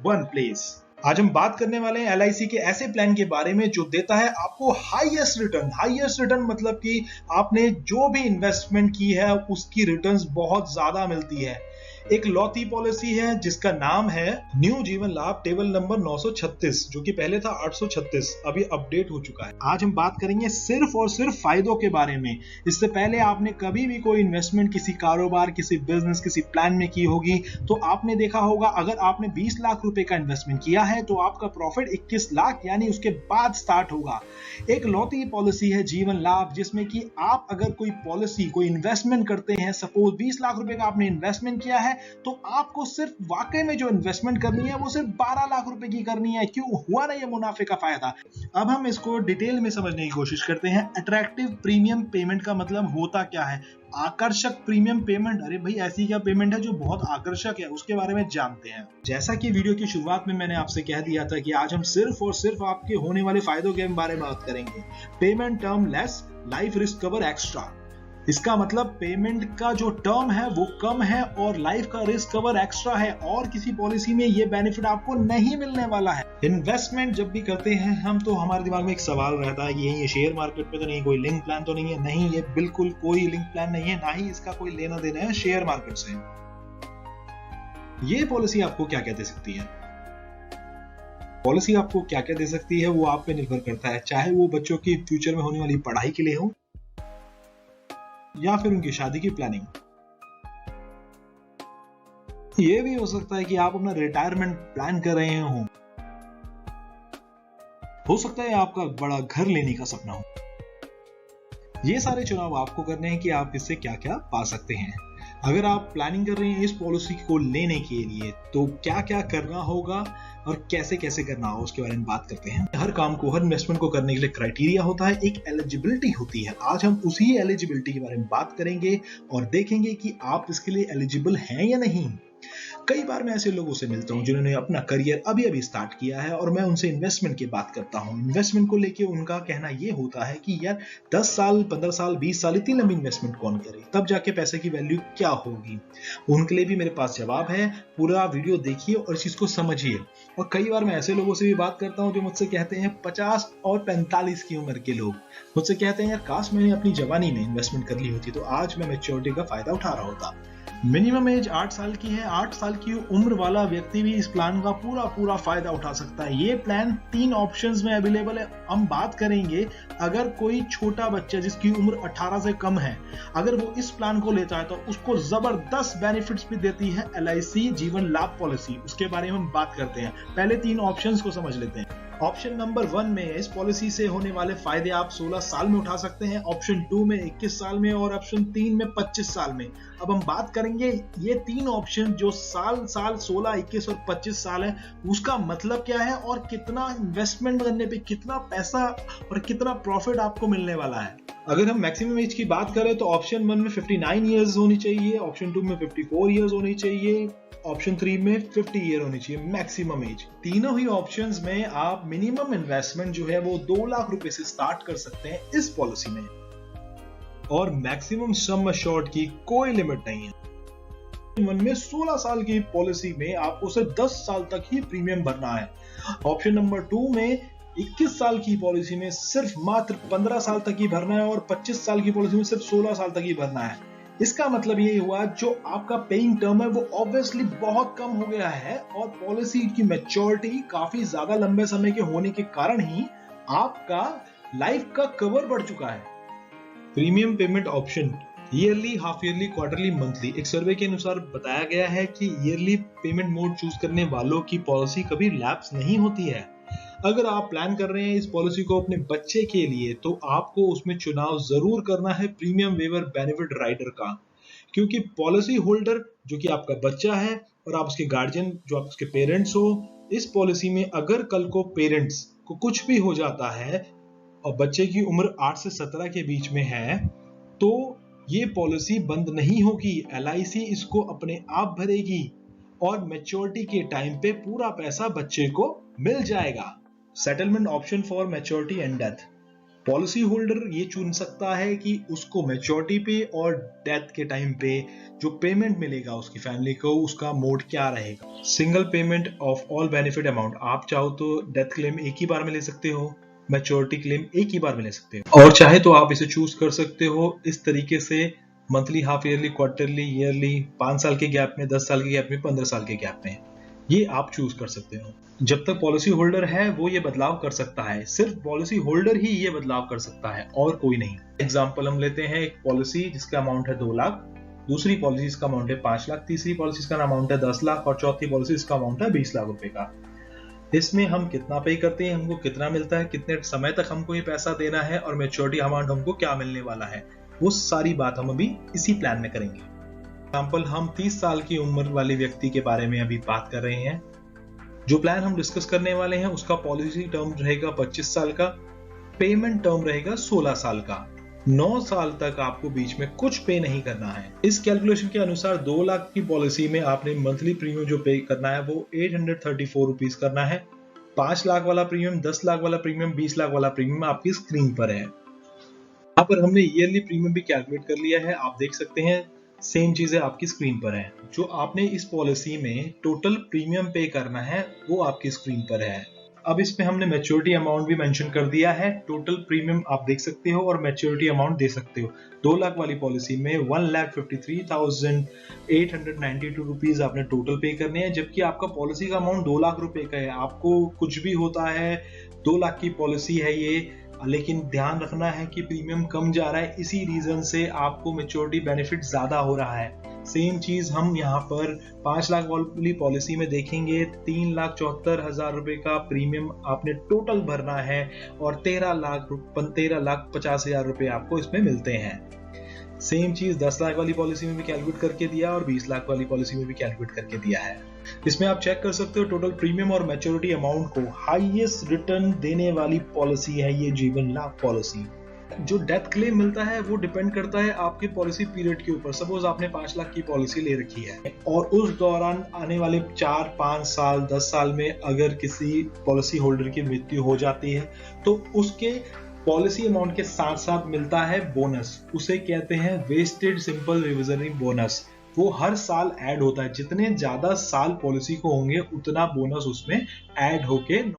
One place. आज हम बात करने वाले हैं LIC के ऐसे प्लान के बारे में जो देता है आपको हाईएस्ट रिटर्न। हाईएस्ट रिटर्न मतलब कि आपने जो भी इन्वेस्टमेंट की है उसकी रिटर्न्स बहुत ज्यादा मिलती है। एक लौती पॉलिसी है जिसका नाम है न्यू जीवन लाभ टेबल नंबर 936, जो कि पहले था 836, अभी अपडेट हो चुका है। आज हम बात करेंगे सिर्फ और सिर्फ फायदों के बारे में। इससे पहले आपने कभी भी कोई इन्वेस्टमेंट किसी कारोबार, किसी बिजनेस, किसी प्लान में की होगी तो आपने देखा होगा अगर आपने 20 लाख रुपए का इन्वेस्टमेंट किया है तो आपका प्रॉफिट 21 लाख यानी उसके बाद स्टार्ट होगा। एक लौती पॉलिसी है जीवन लाभ, जिसमें कि आप अगर कोई पॉलिसी, कोई इन्वेस्टमेंट करते हैं, सपोज 20 लाख रुपए का आपने इन्वेस्टमेंट किया है तो आपको सिर्फ वाकई में जो इन्वेस्टमेंट करनी है वो सिर्फ 12 लाख रुपए की करनी है। क्यों हुआ ना ये मुनाफे का फायदा। अब हम इसको डिटेल में समझने की कोशिश करते हैं। अट्रैक्टिव प्रीमियम पेमेंट का मतलब होता क्या है? आकर्षक प्रीमियम पेमेंट। अरे भाई ऐसी क्या पेमेंट है जो बहुत आकर्षक है, उसके बारे में जानते हैं। जैसा कि वीडियो की शुरुआत में मैंने आपसे कह दिया था कि आज हम सिर्फ और सिर्फ आपके होने वाले फायदों के बारे में बात करेंगे। Payment term less, life risk cover extra. इसका मतलब पेमेंट का जो टर्म है वो कम है और लाइफ का रिस्क कवर एक्स्ट्रा है, और किसी पॉलिसी में ये बेनिफिट आपको नहीं मिलने वाला है। इन्वेस्टमेंट जब भी करते हैं हम तो हमारे दिमाग में एक सवाल रहता है कि ये शेयर मार्केट पे तो नहीं, कोई लिंक प्लान तो नहीं है। नहीं, ये बिल्कुल कोई लिंक प्लान नहीं है, ना ही इसका कोई लेना देना है शेयर मार्केट से। ये पॉलिसी आपको क्या क्या दे सकती है? पॉलिसी आपको क्या क्या दे सकती है वो आप पे निर्भर करता है, चाहे वो बच्चों की फ्यूचर में होने वाली पढ़ाई के लिए हो या फिर उनकी शादी की प्लानिंग। यह भी हो सकता है कि आप अपना रिटायरमेंट प्लान कर रहे हो सकता है आपका बड़ा घर लेने का सपना हो। ये सारे चुनाव आपको करने हैं कि आप इससे क्या क्या पा सकते हैं। अगर आप प्लानिंग कर रहे हैं इस पॉलिसी को लेने के लिए तो क्या क्या करना होगा और कैसे कैसे करना होगा उसके बारे में बात करते हैं। हर काम को, हर इन्वेस्टमेंट को करने के लिए क्राइटेरिया होता है, एक एलिजिबिलिटी होती है। आज हम उसी एलिजिबिलिटी के बारे में बात करेंगे और देखेंगे कि आप इसके लिए एलिजिबल हैं या नहीं। कई बार मैं ऐसे लोगों से मिलता हूं जिन्होंने अपना करियर अभी अभी स्टार्ट किया है और मैं उनसे इन्वेस्टमेंट की बात करता हूं। इन्वेस्टमेंट को लेके उनका कहना यह होता है कि यार 10 साल, 15 साल, 20 साल इतनी लंबी इन्वेस्टमेंट कौन करे, तब जाके पैसे की वैल्यू क्या होगी। उनके लिए भी मेरे पास जवाब है। पूरा वीडियो देखिए और इस चीज को समझिए। और कई बार मैं ऐसे लोगों से भी बात करता हूं जो मुझसे कहते हैं 50 और 45 की उम्र के लोग मुझसे कहते हैं यार काश मैंने अपनी जवानी में इन्वेस्टमेंट कर ली होती तो आज मैं मैच्योरिटी का फायदा उठा रहा होता। मिनिमम एज 8 साल की है। 8 साल की उम्र वाला व्यक्ति भी इस प्लान का पूरा फायदा उठा सकता है। ये प्लान 3 ऑप्शंस में अवेलेबल है। हम बात करेंगे अगर कोई छोटा बच्चा जिसकी उम्र 18 से कम है, अगर वो इस प्लान को लेता है तो उसको जबरदस्त बेनिफिट्स भी देती है LIC जीवन लाभ पॉलिसी। उसके बारे में हम बात करते हैं। पहले 3 ऑप्शंस को समझ लेते हैं। ऑप्शन नंबर 1 में इस पॉलिसी से होने वाले फायदे आप 16 साल में उठा सकते हैं, ऑप्शन 2 में 21 साल में और ऑप्शन 3 में 25 साल में। अब हम बात करेंगे ये 3 ऑप्शन जो साल 16, 21 और 25 साल है, उसका मतलब क्या है और कितना इन्वेस्टमेंट करने पे कितना पैसा और कितना प्रॉफिट आपको मिलने वाला है। अगर हम मैक्सिमम एज की बात करें तो ऑप्शन 1 में 59 ईयर्स होनी चाहिए, ऑप्शन 2 में 54 ईयर्स होनी चाहिए, ऑप्शन 3 में 50 ईयर होनी चाहिए मैक्सिमम एज। तीनों ही ऑप्शंस में आप मिनिमम इन्वेस्टमेंट जो है वो 2 लाख रुपए से स्टार्ट कर सकते हैं इस पॉलिसी में, और मैक्सिमम सम अश्योर्ड की कोई लिमिट नहीं है। वन में 16 साल की पॉलिसी में आपको सिर्फ 10 साल तक ही प्रीमियम भरना है। ऑप्शन नंबर 2 में 21 साल की पॉलिसी में सिर्फ मात्र 15 साल तक ही भरना है और 25 साल की पॉलिसी में सिर्फ 16 साल तक ही भरना है। इसका मतलब ये हुआ जो आपका पेइंग टर्म है वो ऑब्वियसली बहुत कम हो गया है और पॉलिसी की मैच्योरिटी काफी ज्यादा लंबे समय के होने के कारण ही आपका लाइफ का कवर बढ़ चुका है। Premium payment option yearly, half yearly, quarterly, monthly. एक सर्वे के अनुसार बताया गया है कि ईयरली पेमेंट मोड चूज करने वालों की पॉलिसी कभी लैप्स नहीं होती है। अगर आप प्लान कर रहे हैं इस पॉलिसी को अपने बच्चे के लिए तो आपको उसमें चुनाव जरूर करना है प्रीमियम वेवर बेनिफिट राइडर का, क्योंकि पॉलिसी होल्डर जो कि आपका बच्चा है और आप उसके गार्जियन जो आप उसके पेरेंट्स हो, इस पॉलिसी में अगर कल को पेरेंट्स को कुछ भी हो जाता है और बच्चे की उम्र 8 से 17 के बीच में है तो ये पॉलिसी बंद नहीं होगी। LIC इसको अपने आप भरेगी और मैच्योरिटी के टाइम पे पूरा पैसा बच्चे को मिल जाएगा। Settlement option for maturity and death. Policy holder ये चुन सकता है कि उसको मैच्योरिटी पे और डेथ के टाइम पे जो पेमेंट मिलेगा उसकी फैमिली को, उसका मोड क्या रहेगा। Single payment of all benefit amount, आप चाहो तो डेथ क्लेम एक ही बार में ले सकते हो, मैच्योरिटी क्लेम एक ही बार में ले सकते हो, और चाहे तो आप इसे चूज कर सकते हो इस तरीके से monthly, half yearly, quarterly, yearly, 5 साल के गैप में, 10 साल के गैप में, 15 साल के गैप में, ये आप चूज कर सकते हो। जब तक पॉलिसी होल्डर है वो ये बदलाव कर सकता है, सिर्फ पॉलिसी होल्डर ही ये बदलाव कर सकता है और कोई नहीं। एग्जांपल हम लेते हैं, एक पॉलिसी जिसका अमाउंट है 2 लाख, दूसरी पॉलिसी इसका अमाउंट है 5 लाख, तीसरी पॉलिसी इसका अमाउंट है 10 लाख और चौथी पॉलिसी इसका अमाउंट है 20 लाख रुपए का। इसमें हम कितना पे करते हैं, हमको कितना मिलता है, कितने समय तक हमको ये पैसा देना है और मैच्योरिटी अमाउंट हमको क्या मिलने वाला है, वो सारी बात हम अभी इसी प्लान में करेंगे। एग्जाम्पल, हम 30 साल की उम्र वाले व्यक्ति के बारे में अभी बात कर रहे हैं। जो प्लान हम डिस्कस करने वाले हैं उसका पॉलिसी टर्म रहेगा 25 साल का, पेमेंट टर्म रहेगा 16 साल का। 9 साल तक आपको बीच में कुछ पे नहीं करना है। इस कैलकुलेशन के अनुसार 2 लाख की पॉलिसी में आपने मंथली प्रीमियम जो पे करना है वो 834 रुपीज करना है। 5 लाख वाला प्रीमियम, 10 लाख वाला प्रीमियम, 20 लाख वाला प्रीमियम आपकी स्क्रीन पर है। यहाँ पर हमने ईयरली प्रीमियम भी कैलकुलेट कर लिया है, आप देख सकते हैं सेम चीजें आपकी स्क्रीन पर है। जो आपने इस पॉलिसी में टोटल प्रीमियम पे करना है वो आपकी स्क्रीन पर है। अब इसमें हमने मैच्योरिटी अमाउंट भी मेंशन कर दिया है। टोटल प्रीमियम आप देख सकते हो और मैच्योरिटी अमाउंट दे सकते हो। 2 लाख वाली पॉलिसी में 1,53,892 रुपीज आपने टोटल पे करने हैं, जबकि आपका पॉलिसी का अमाउंट 2 लाख रुपए का है। आपको कुछ भी होता है, 2 लाख की पॉलिसी है ये, लेकिन ध्यान रखना है कि प्रीमियम कम जा रहा है, इसी रीजन से आपको मैच्योरिटी बेनिफिट ज्यादा हो रहा है। सेम चीज हम यहाँ पर 5 लाख वाली पॉलिसी में देखेंगे। 3,74,000 रुपए का प्रीमियम आपने टोटल भरना है और 13,50,000 रुपए आपको इसमें मिलते हैं। सेम चीज 10 लाख वाली पॉलिसी में भी कैलकुलेट करके दिया और 20 लाख वाली पॉलिसी में भी कैलकुलेट करके दिया है। इसमें आप चेक कर सकते हो टोटल प्रीमियम और मैच्योरिटी अमाउंट को। हाईएस्ट रिटर्न देने वाली पॉलिसी है ये जीवन लाभ पॉलिसी। जो डेथ क्लेम मिलता है वो डिपेंड करता है आपके पॉलिसी पीरियड के ऊपर। सपोज आपने 5 लाख की पॉलिसी ले रखी है और उस दौरान आने वाले 4, 5 साल, 10 साल में अगर किसी पॉलिसी होल्डर की मृत्यु हो जाती है तो उसके पॉलिसी अमाउंट के साथ साथ मिलता है बोनस। उसे कहते हैं वेस्टेड सिंपल रिविजनरी बोनस। वो हर साल ऐड होता है, जितने ज्यादा साल पॉलिसी को होंगे उतना बोनस उसमें ऐड होके